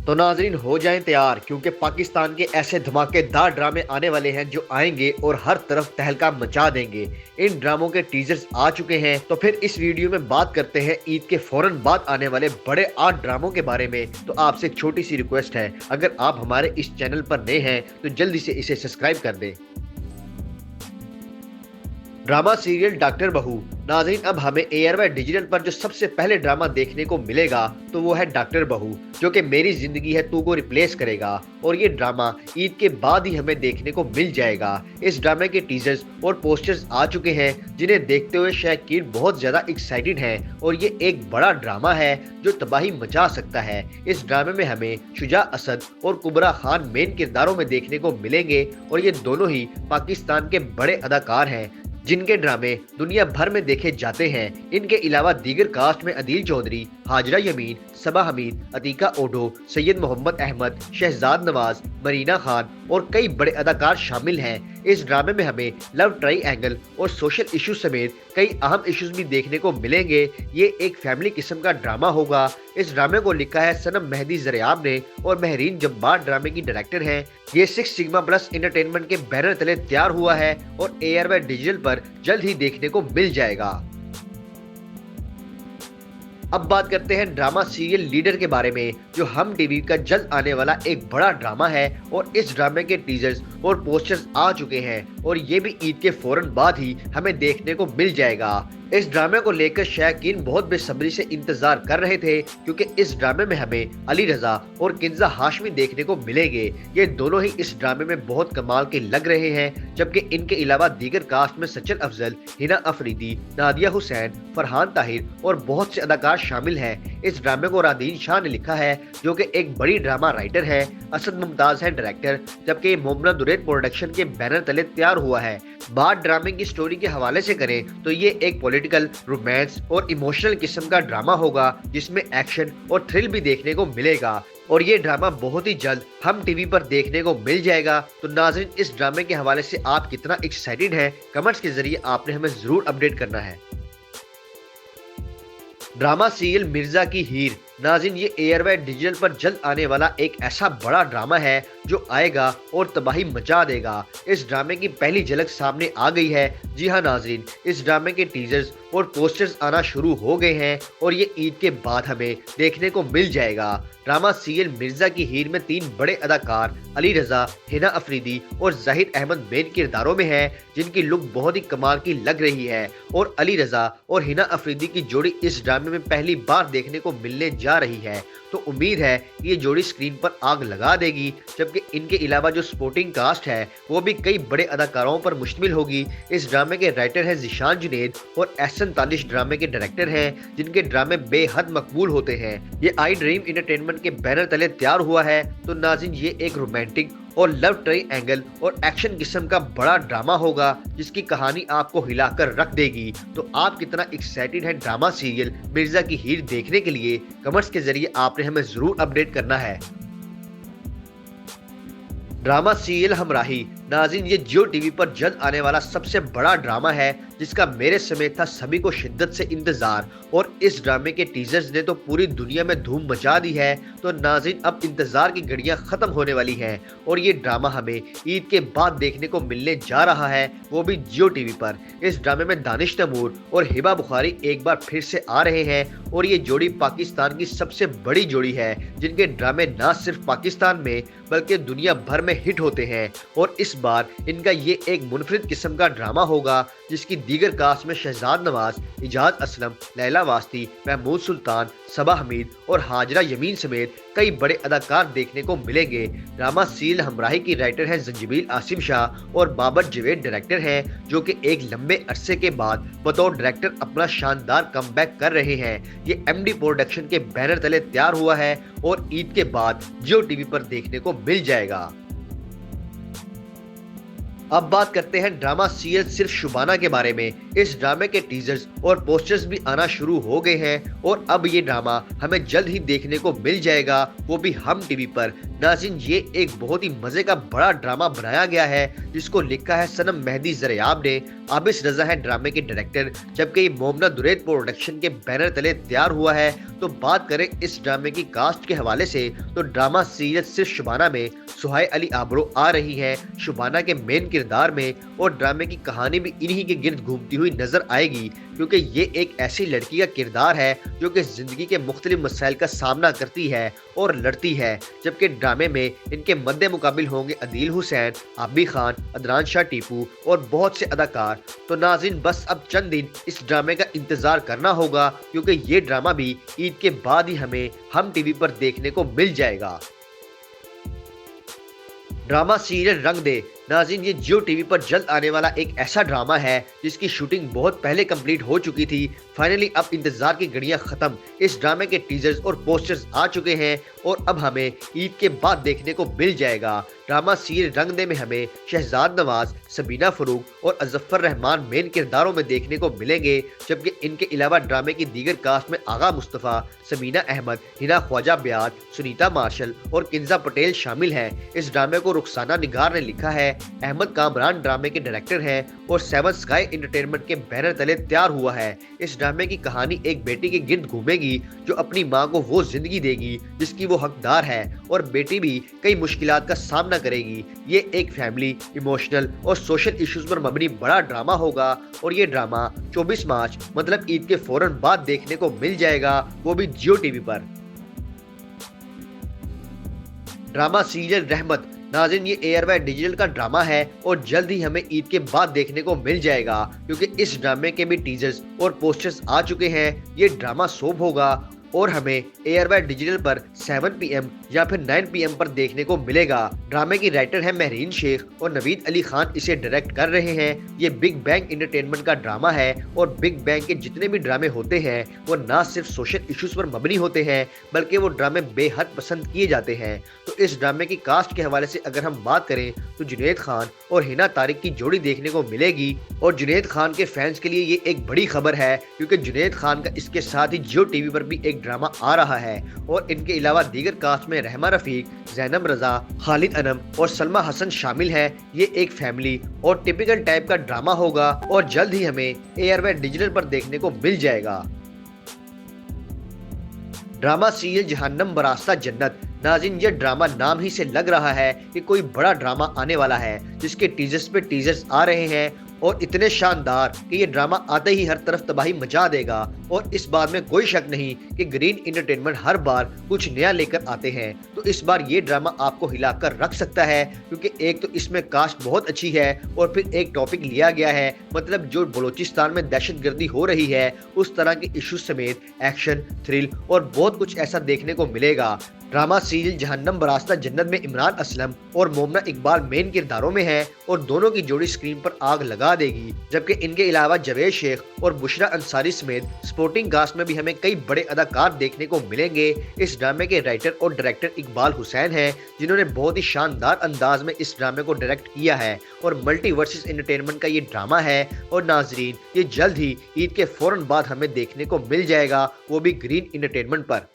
تو नाज़रीन हो जाएं तैयार, क्योंकि पाकिस्तान के ऐसे धमाकेदार ड्रामे आने वाले हैं जो आएंगे और हर तरफ तहलका मचा देंगे। इन ड्रामों के टीजर्स आ चुके हैं, तो फिर इस वीडियो में बात करते हैं ईद के फौरन बाद आने वाले बड़े 8 ड्रामों के बारे में। तो आपसे एक छोटी सी रिक्वेस्ट है, अगर आप हमारे इस चैनल पर नए हैं तो जल्दी से इसे सब्सक्राइब कर दें। ड्रामा सीरियल डॉक्टर बहू। नाज़रीन, अब हमें एयरवे डिजिटल पर जो सबसे पहले ड्रामा देखने को मिलेगा तो वो है डॉक्टर बहू, जो कि मेरी जिंदगी है तू को रिप्लेस करेगा। और ये ड्रामा ईद के बाद ही हमें देखने को मिल जाएगा। इस ड्रामे के टीजर्स और पोस्टर्स आ चुके हैं, जिन्हें देखते हुए शायकीन बहुत ज्यादा एक्साइटेड हैं। और ये एक बड़ा ड्रामा है जो तबाही मचा सकता है। इस ड्रामे में हमें शुजा असद और कुबरा खान मेन किरदारों में देखने को मिलेंगे, और ये दोनों ही पाकिस्तान के बड़े अदाकार हैं जिनके ड्रामे दुनिया भर में देखे जाते हैं। इनके अलावा दीगर कास्ट में अदील चौधरी, हाजरा यमीन, सबा हमीद, अतीका ओढो, सैयद मोहम्मद अहमद, शहजाद नवाज, मरीना खान और कई बड़े अदाकार शामिल हैं। इस ड्रामे में हमें लव ट्रायंगल और सोशल इश्यूज समेत कई अहम इश्यूज भी देखने को मिलेंगे। ये एक फैमिली किस्म का ड्रामा होगा। इस ड्रामे को लिखा है सनम मेहदी ज़रियाब ने और महरीन जब्बार ड्रामे की डायरेक्टर हैं। ये 6 सिग्मा प्लस एंटरटेनमेंट के बैनर तले तैयार हुआ है और एयरवे डिजिटल पर जल्द ही देखने को मिल जाएगा। अब बात करते हैं ड्रामा सीरियल लीडर के बारे में, जो हम टीवी का जल्द आने वाला एक बड़ा ड्रामा है। और इस ड्रामे के टीजर्स और पोस्टर्स आ चुके हैं, और ये भी ईद के फौरन बाद ही हमें देखने को मिल जाएगा। इस ड्रामे को लेकर शायकीन बहुत बेसब्री से इंतजार कर रहे थे, क्योंकि इस ड्रामे में हमें अली रजा और किंजा हाशमी देखने को मिलेंगे। ये दोनों ही इस ड्रामे में बहुत कमाल के लग रहे हैं, जबकि इनके अलावा दीगर कास्ट में सचिन अफजल, हिना अफरीदी, नादिया हुसैन, फरहान ताहिर और बहुत से अदाकार शामिल हैं। इस ड्रामे को रादीन शाह ने लिखा है, जो कि एक बड़ी ड्रामा राइटर है। असद मुमताज है डायरेक्टर, जबकि मोमना दुरैत प्रोडक्शन के बैनर तले तैयार हुआ है। बात ड्रामे की स्टोरी के हवाले से करें तो ये एक पॉलिटिकल, रोमांस और इमोशनल किस्म का ड्रामा होगा, जिसमें एक्शन और थ्रिल भी देखने को मिलेगा। और ये ड्रामा बहुत ही जल्द हम टीवी पर देखने को मिल जाएगा। तो नाज़रीन, इस ड्रामे के हवाले से आप कितना एक्साइटेड हैं, कमेंट्स के जरिए आपने हमें जरूर अपडेट करना है। ड्रामा सीरियल मिर्जा की हीर। नाज़रीन, ये एयरवे डिजिटल पर जल्द आने वाला एक ऐसा बड़ा ड्रामा है जो आएगा और तबाही मचा देगा। इस ड्रामे की पहली झलक सामने आ गई है। जी हाँ नाज़रीन, इस ड्रामे के टीजर्स और पोस्टर्स आना शुरू हो गए हैं, और ये ईद के बाद हमें देखने को मिल जाएगा। ड्रामा सीरियल मिर्जा की हीर में 3 बड़े अदाकार अली रजा, हिना अफरीदी और जाहिद अहमद मेन किरदारों में हैं, जिनकी लुक बहुत ही कमाल की लग रही है। और अली रजा और हिना अफरीदी की जोड़ी इस ड्रामे में पहली बार देखने को मिलने जा रही है। तो उम्मीद है कि ये जोड़ी स्क्रीन पर आग लगा देगी। जबकि इनके अलावा जो सपोर्टिंग कास्ट है वो भी कई बड़े अदाकारों पर मुश्तमिल होगी। इस ड्रामे के राइटर हैं जिशान जुनेद और एहसन तालिश ड्रामे के डायरेक्टर हैं, जिनके ड्रामे बेहद मकबूल होते हैं। ये आई ड्रीम एंटरटेनमेंट के बैनर तले तैयार हुआ है। तो नाज़रीन, ये एक रोमांटिक और लव ट्रायंगल और एक्शन किस्म का बड़ा ड्रामा होगा, जिसकी कहानी आपको हिलाकर रख देगी। तो आप कितना एक्साइटेड हैं ड्रामा सीरियल मिर्जा की हीर देखने के लिए, कमेंट्स के जरिए आपने हमें जरूर अपडेट करना है। Drama serial Hamrahi. नाज़रीन, ये जियो टीवी पर जल्द आने वाला सबसे बड़ा ड्रामा है, जिसका मेरे समेत था सभी को शिद्दत से इंतजार। और इस ड्रामे के टीजर्स ने तो पूरी दुनिया में धूम मचा दी है। तो नाज़रीन, अब इंतजार की घड़ियां खत्म होने वाली हैं, और ये ड्रामा हमें ईद के बाद देखने को मिलने जा रहा है, वो भी जियो टीवी पर। इस ड्रामे में दानिश तैमूर और हिबा बुखारी एक बार फिर से आ रहे हैं, और ये जोड़ी पाकिस्तान की सबसे बड़ी जोड़ी है, जिनके ड्रामे न सिर्फ पाकिस्तान में बल्कि दुनिया भर में हिट होते हैं। और इस बार इनका ये एक मुनफरिद किस्म का ड्रामा होगा, जिसकी दीगर कास्ट में शहजाद नवाज, इजाज असलम, लैला वास्ती, महमूद सुल्तान, सबा हमीद और हाजरा यमीन समेत कई बड़े अदाकार देखने को मिलेंगे। ड्रामा सीरियल हमराही की राइटर हैं जंजीबील आसिम शाह और बाबर जवेद डायरेक्टर हैं, जो कि एक लंबे अरसे के बाद बतौर डायरेक्टर अपना शानदार कमबैक कर रहे हैं। ये एमडी प्रोडक्शन के बैनर तले तैयार हुआ है, और ईद के बाद जियो टीवी पर देखने को मिल जाएगा। अब बात करते हैं ड्रामा सीरियल सिर्फ शुबाना के बारे में। इस ड्रामे के टीजर्स और पोस्टर्स भी आना शुरू हो गए हैं और अब ये ड्रामा हमें जल्द ही देखने को मिल जाएगा, वो भी हम टीवी पर। नाज़रीन, ये एक बहुत ही मजे का बड़ा ड्रामा बनाया गया है जिसको लिखा है सनम मेहदी ज़रयाब ने। आबिस रजा है ड्रामे के डायरेक्टर, जबकि ये मोमना दुरैद प्रोडक्शन के बैनर तले तैयार हुआ है। तो बात करें इस ड्रामे की कास्ट के हवाले से तो ड्रामा सीरीज सिर्फ शुबाना में सुहाय अली आबरो आ रही है शुबाना के मेन किरदार में, और ड्रामे की कहानी भी इन्हीं के गिर्द घूमती हुई नजर आएगी, क्योंकि ये एक ऐसी लड़की का किरदार है जो कि जिंदगी के मुख्तलिफ मसाइल का सामना करती है और लड़ती है। जबकि ड्रामे में इनके मद्दे मुकाबिल होंगे अदील हुसैन, आबी खान, अदनान शाह टीपू और बहुत से अदाकार। तो नाज़रीन, बस अब चंद दिन इस ड्रामे का इंतजार करना होगा, क्योंकि ये ड्रामा भी ईद के बाद ही हमें हम टीवी पर देखने को मिल जाएगा। ड्रामा सीरियल रंग दे। नाज़रीन, ये जियो टीवी पर जल्द आने वाला एक ऐसा ड्रामा है जिसकी शूटिंग बहुत पहले कंप्लीट हो चुकी थी। फाइनली अब इंतजार की घड़ियां खत्म, इस ड्रामे के टीजर्स और पोस्टर्स आ चुके हैं और अब हमें ईद के बाद देखने को मिल जाएगा। ड्रामा सीरियल रंग दे में हमें शहजाद नवाज, सबीना फरूक और अजफ्फर रहमान मेन किरदारों में देखने को मिलेंगे, जबकि इनके अलावा ड्रामे की दीगर कास्ट में आगा मुस्तफ़ा, समीना अहमद, हिना ख्वाजा ब्याद, सुनीता मार्शल और किंजा पटेल शामिल हैं। इस ड्रामे को रुखसाना निगार ने लिखा है। अहमद कामरान ड्रामे के डायरेक्टर हैं और सेवन स्काई एंटरटेनमेंट के बैनर तले तैयार हुआ है। इस ड्रामे की कहानी एक बेटी के गिर्द घूमेगी जो अपनी मां को वो जिंदगी देगी जिसकी वो हकदार है, और बेटी भी कई मुश्किलात का सामना करेगी। ये एक फैमिली, इमोशनल और सोशल इश्यूज पर मबनी बड़ा ड्रामा होगा और ये ड्रामा 24 मार्च मतलब ईद के फौरन बाद देखने को मिल जाएगा, वो भी जियो टीवी पर। ड्रामा सीरियल रहमत। नाज़रीन, ये एयरवे डिजिटल का ड्रामा है और जल्द ही हमें ईद के बाद देखने को मिल जाएगा, क्योंकि इस ड्रामे के भी टीजर्स और पोस्टर्स आ चुके हैं। ये ड्रामा सोप होगा और हमें एयरवे डिजिटल पर 7 PM या फिर 9 PM पर देखने को मिलेगा। ड्रामे की राइटर है महरीन शेख और नवीद अली खान इसे डायरेक्ट कर रहे हैं। ये बिग बैंग एंटरटेनमेंट का ड्रामा है और बिग बैंग के जितने भी ड्रामे होते हैं वो ना सिर्फ सोशल इश्यूज पर मबनी होते हैं, बल्कि वो ड्रामे बेहद पसंद किए जाते हैं। तो इस ड्रामे की कास्ट के हवाले से अगर हम बात करें तो जुनैद खान और हिना तारिक की जोड़ी देखने को मिलेगी, और जुनैद खान के फैंस के लिए ये एक बड़ी खबर है, क्योंकि जुनैद खान का इसके साथ ही जियो टीवी पर भी एक ड्रामा आ रहा है। और इनके अलावा दीगर कास्ट में रहमा रफीक, जैनब रजा, खालिद अनम और सलमा हसन शामिल हैं। ये एक फैमिली और टिपिकल टाइप का ड्रामा होगा और जल्द ही हमें एयरवे डिजिटल पर देखने को मिल जाएगा। ड्रामा सीरियल जहन्नम बरास्ता जन्नत। नाज़रीन, ये ड्रामा नाम ही से लग रहा है कि कोई बड़ा ड्रामा आने वाला है, जिसके टीजर्स पे टीजर्स आ रहे हैं और इतने शानदार कि ये ड्रामा आते ही हर तरफ तबाही मचा देगा। और इस बात में कोई शक नहीं कि ग्रीन एंटरटेनमेंट हर बार कुछ नया लेकर आते हैं। तो इस बार ये ड्रामा आपको हिलाकर रख सकता है, क्योंकि एक तो इसमें कास्ट बहुत अच्छी है और फिर एक टॉपिक लिया गया है, मतलब जो बलूचिस्तान में दहशतगर्दी हो रही है उस तरह के इश्यूज समेत एक्शन, थ्रिल और बहुत कुछ ऐसा देखने को मिलेगा। ड्रामा सीरियल जहन्नम बरास्ता जन्नत में इमरान असलम और मोमना इकबाल मेन किरदारों में हैं और दोनों की जोड़ी स्क्रीन पर आग लगा देगी, जबकि इनके अलावा जावेद शेख और बुशरा अंसारी समेत सपोर्टिंग कास्ट में भी हमें कई बड़े अदाकार देखने को मिलेंगे। इस ड्रामे के राइटर और डायरेक्टर इकबाल हुसैन हैं, जिन्होंने बहुत ही शानदार अंदाज में इस ड्रामे को डायरेक्ट किया है और मल्टीवर्सेस एंटरटेनमेंट का ये ड्रामा है। और नाजरीन, ये जल्द ही ईद के फौरन बाद हमें देखने को मिल जाएगा, वो भी ग्रीन एंटरटेनमेंट पर।